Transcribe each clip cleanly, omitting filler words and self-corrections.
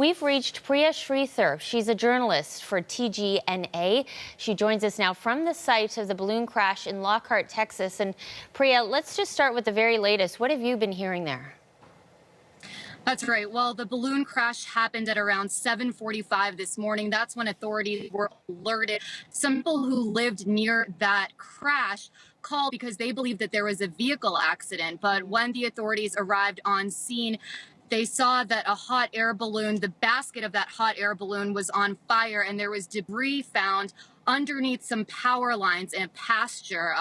We've reached Priya Shrithar. She's a journalist for TGNA. She joins us now from the site of the balloon crash in Lockhart, Texas. And Priya, let's just start with the very latest. What have you been hearing there? That's right. Well, the balloon crash happened at around 7:45 this morning. That's when authorities were alerted. Some people who lived near that crash called because they believed that there was a vehicle accident. But when the authorities arrived on scene, they saw that a hot air balloon, the basket of that hot air balloon, was on fire, and there was debris found underneath some power lines in a pasture.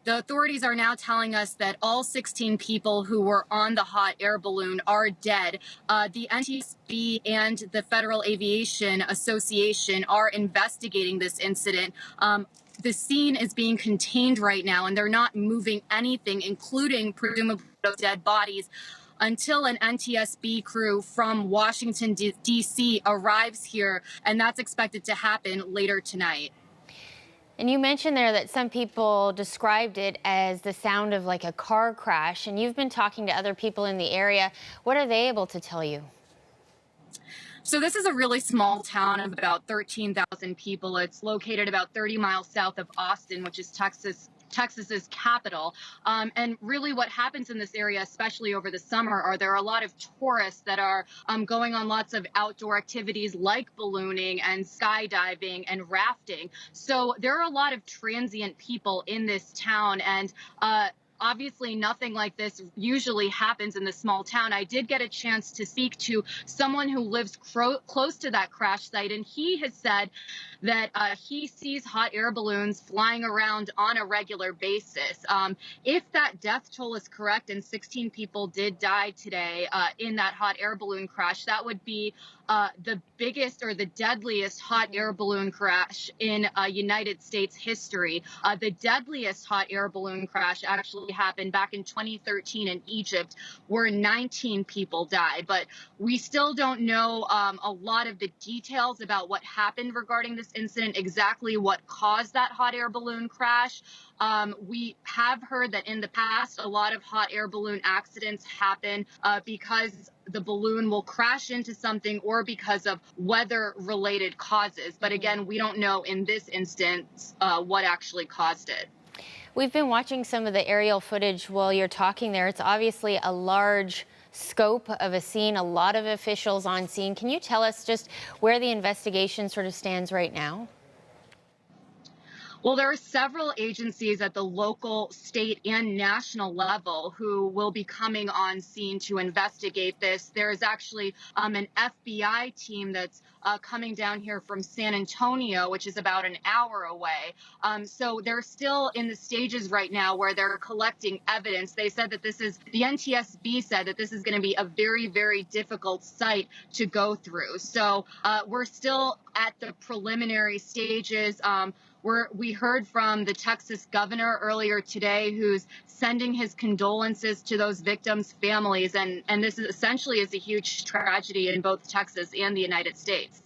The authorities are now telling us that all 16 people who were on the hot air balloon are dead. The NTSB and the Federal Aviation Association are investigating this incident. The scene is being contained right now, and they're not moving anything, including presumably dead bodies, until an NTSB crew from Washington, D.C. arrives here, and that's expected to happen later tonight. And you mentioned there that some people described it as the sound of like a car crash, and you've been talking to other people in the area. What are they able to tell you? So this is a really small town of about 13,000 people. It's located about 30 miles south of Austin, which is Texas's capital. And really what happens in this area, especially over the summer, are there are a lot of tourists that are going on lots of outdoor activities like ballooning and skydiving and rafting. So there are a lot of transient people in this town, and obviously, nothing like this usually happens in the small town. I did get a chance to speak to someone who lives close to that crash site, and he has said that he sees hot air balloons flying around on a regular basis. If that death toll is correct and 16 people did die today in that hot air balloon crash, that would be the biggest or the deadliest hot air balloon crash in United States history. The deadliest hot air balloon crash actually happened back in 2013 in Egypt, where 19 people died. But we still don't know a lot of the details about what happened regarding this incident, exactly what caused that hot air balloon crash. We have heard that in the past, a lot of hot air balloon accidents happen because the balloon will crash into something or because of weather-related causes. But again, we don't know in this instance what actually caused it. We've been watching some of the aerial footage while you're talking there. It's obviously a large scope of a scene, a lot of officials on scene. Can you tell us just where the investigation sort of stands right now? Well, there are several agencies at the local, state, and national level who will be coming on scene to investigate this. There is actually an FBI team that's coming down here from San Antonio, which is about an hour away. So they're still in the stages right now where they're collecting evidence. They said that the NTSB said that this is going to be a very, very difficult site to go through. So we're still at the preliminary stages. We heard from the Texas governor earlier today, who's sending his condolences to those victims' families. And this is essentially a huge tragedy in both Texas and the United States.